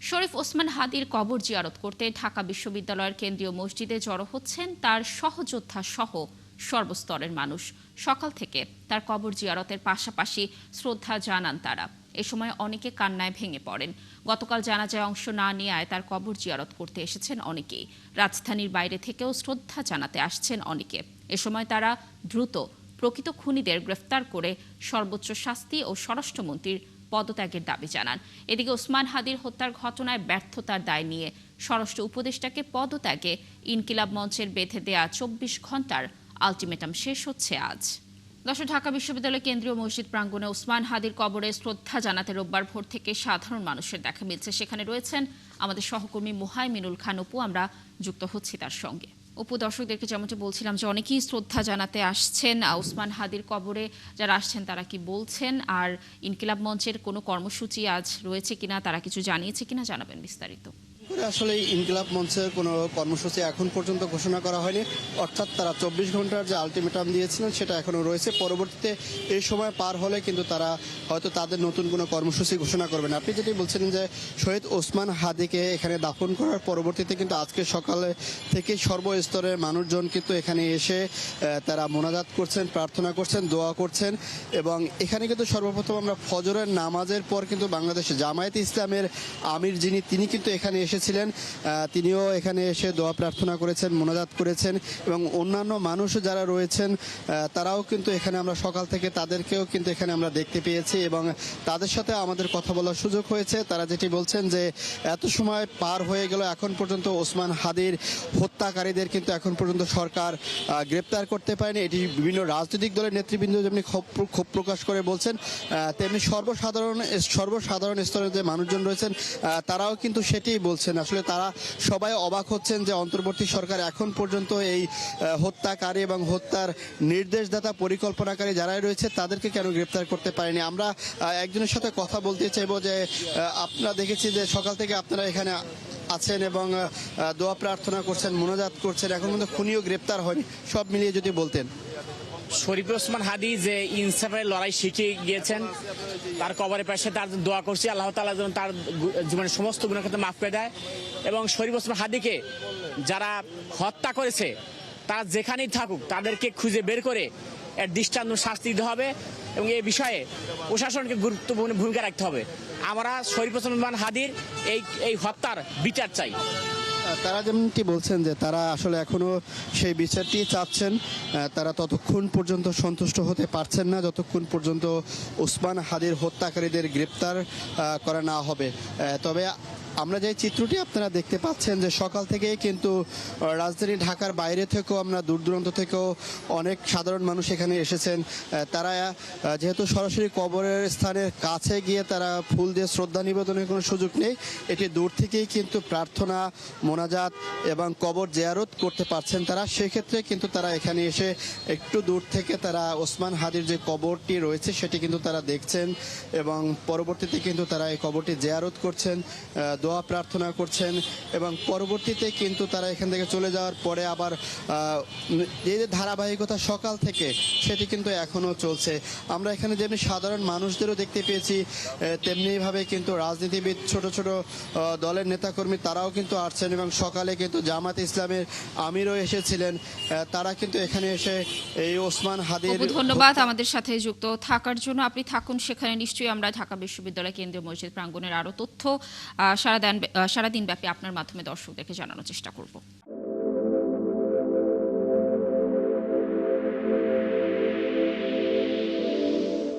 শরীফ ওসমান হাদির কবর জিয়ারত করতে ঢাকা বিশ্ববিদ্যালয়ের কেন্দ্রীয় মসজিদে জড়ো হচ্ছেন তার সহযোদ্ধা সহ সর্বস্তরের মানুষ। সকাল থেকে তার কবর জিয়ারতের পাশাপাশি শ্রদ্ধা জানান তারা। এ সময় অনেকে কান্নায় ভেঙে পড়েন। গতকাল জানাজায় অংশ না নেওয়ায় তার কবর জিয়ারত করতে এসেছেন অনেকেই। রাজধানীর বাইরে থেকেও শ্রদ্ধা জানাতে আসছেন অনেকে। এ সময় তারা দ্রুত প্রকৃত খুনিদের গ্রেফতার করে সর্বোচ্চ শাস্তি ও স্বরাষ্ট্রমন্ত্রীর পদত্যাগের দাবি জানান। এদিকে ওসমান হাদির হত্যার ঘটনায় ব্যর্থতার দায় নিয়ে স্বরাষ্ট্র উপদেষ্টাকে পদত্যাগে ইনকিলাব মঞ্চের বেঁধে দেয়া ২৪ ঘণ্টার আলটিমেটাম শেষ হচ্ছে আজ। ঢাকা বিশ্ববিদ্যালয় কেন্দ্রীয় মসজিদ প্রাঙ্গণে ওসমান হাদির কবরে শ্রদ্ধা জানাতে রোববার ভোর থেকে সাধারণ মানুষের দেখা মিলছে। সেখানে রয়েছেন আমাদের সহকর্মী মুহাইমিনুল খান অপু। আমরা যুক্ত হচ্ছি তার সঙ্গে। অপু, দর্শকদেরকে যেমনটি বলছিলাম যে অনেকেই শ্রদ্ধা জানাতে আসছেন ওসমান হাদির কবরে। যারা আসছেন তারা কি বলছেন, আর ইনকিলাব মঞ্চের কোনো কর্মসূচি আজ রয়েছে কিনা, তারা কিছু জানিয়েছে কিনা, জানাবেন বিস্তারিত। আসলে ইনকিলাব মঞ্চের কোনো কর্মসূচি এখন পর্যন্ত ঘোষণা করা হয়নি, অর্থাৎ তারা ২৪ ঘন্টার যে আলটিমেটাম দিয়েছিলেন সেটা এখনও রয়েছে। পরবর্তীতে এই সময় পার হলে কিন্তু তারা হয়তো তাদের নতুন কোনো কর্মসূচি ঘোষণা করবেন। আপনি যেটি বলছিলেন যে শহীদ ওসমান হাদিকে এখানে দাফন করার পরবর্তীতে কিন্তু আজকে সকালে থেকে সর্বস্তরের মানুষজন কিন্তু এখানে এসে তারা মোনাজাত করছেন, প্রার্থনা করছেন, দোয়া করছেন। এবং এখানে কিন্তু সর্বপ্রথম আমরা ফজরের নামাজের পর কিন্তু বাংলাদেশ জামায়াতে ইসলামের আমির তিনি কিন্তু এখানে এসেছিলেন। তিনিও এখানে এসে দোয়া প্রার্থনা করেছেন, মোনাজাত করেছেন। এবং অন্যান্য মানুষ যারা রয়েছেন তারাও কিন্তু এখানে আমরা সকাল থেকে তাদেরকেও কিন্তু এখানে আমরা দেখতে পেয়েছি এবং তাদের সাথে আমাদের কথা বলার সুযোগ হয়েছে। তারা যেটি বলছেন যে এত সময় পার হয়ে গেল, এখন পর্যন্ত ওসমান হাদির হত্যাকারীদের কিন্তু এখন পর্যন্ত সরকার গ্রেপ্তার করতে পারেনি। এটি বিভিন্ন রাজনৈতিক দলের নেতৃবৃন্দ যেমনি ক্ষোভ প্রকাশ করে বলছেন, তেমনি সর্বসাধারণ স্তরের যে মানুষজন রয়েছেন তারাও কিন্তু সেটি বলছেন। আসলে তারা সবাই অবাক হচ্ছেন যে অন্তর্বর্তী সরকার এখন পর্যন্ত এই হত্যাকারী এবং হত্যার নির্দেশদাতা, পরিকল্পনাকারী যারাই রয়েছে তাদেরকে কেন গ্রেপ্তার করতে পারেনি। আমরা একজনের সাথে কথা বলতে চাইবো যে আপনারা দেখেছি যে সকাল থেকে আপনারা এখানে আছেন এবং দোয়া প্রার্থনা করছেন, মোনাজাত করছেন, এখন পর্যন্ত খুনিও গ্রেপ্তার হয়নি, সব মিলিয়ে যদি বলতেন। শরীফ ওসমান হাদি যে ইনসাফের লড়াই শিখে গিয়েছেন, তার কবরের পাশে তার দোয়া করছি আল্লাহ তাআলা যেন তার জীবনের সমস্ত গুনাহ ক্ষেত্রে মাফ করে দেয়। এবং শরীফ ওসমান হাদিকে যারা হত্যা করেছে তারা যেখানেই থাকুক তাদেরকে খুঁজে বের করে এর দৃষ্টান্ত শাস্তি দিতে হবে এবং এই বিষয়ে প্রশাসনকে গুরুত্বপূর্ণ ভূমিকা রাখতে হবে। আমরা শরীফ ওসমান হাদির এই হত্যার বিচার চাই। তারা যেমনটি বলছেন যে তারা আসলে এখনো সেই বিচারটি চাচ্ছেন। তারা ততক্ষণ পর্যন্ত সন্তুষ্ট হতে পারছেন না যতক্ষণ পর্যন্ত ওসমান হাদির হত্যাকারীদের গ্রেপ্তার করা না হবে। তবে আমরা যে চিত্রটি আপনারা দেখতে পাচ্ছেন যে সকাল থেকেই কিন্তু রাজধানী ঢাকার বাইরে থেকেও আমরা দূর দূরান্ত থেকেও অনেক সাধারণ মানুষ এখানে এসেছেন। তারা যেহেতু সরাসরি কবরের স্থানের কাছে গিয়ে তারা ফুল দিয়ে শ্রদ্ধা নিবেদনের কোনো সুযোগ নেই, এটি দূর থেকেই কিন্তু প্রার্থনা, মোনাজাত এবং কবর জিয়ারত করতে পারছেন তারা। সেক্ষেত্রে কিন্তু তারা এখানে এসে একটু দূর থেকে তারা ওসমান হাদির যে কবরটি রয়েছে সেটি কিন্তু তারা দেখছেন এবং পরবর্তীতে কিন্তু তারা এই কবরটি জিয়ারত করছেন, দোয়া প্রার্থনা করছেন এবং পরবর্তীতে কিন্তু তারা এখান থেকে চলে যাওয়ার পরে আবার এই যে ধারাবাহিকতা সকাল থেকে সেটি কিন্তু এখনও চলছে। আমরা এখানে যেমনি সাধারণ মানুষদেরও দেখতে পেয়েছি, তেমনিভাবে কিন্তু রাজনীতিবিদ, ছোট ছোট দলের নেতাকর্মী তারাও কিন্তু আসছেন এবং সকালে কিন্তু জামাত ইসলামের আমিরও এসেছিলেন। তারা কিন্তু এখানে এসে এই ওসমান হাদির। ধন্যবাদ আমাদের সাথে যুক্ত থাকার জন্য। আপনি থাকুন সেখানে, নিশ্চয়ই আমরা ঢাকা বিশ্ববিদ্যালয় কেন্দ্রীয় মসজিদ প্রাঙ্গণের আরও তথ্য সারাদিন ব্যাপী আপনার মাধ্যমে দর্শকদেরকে জানানোর চেষ্টা করব।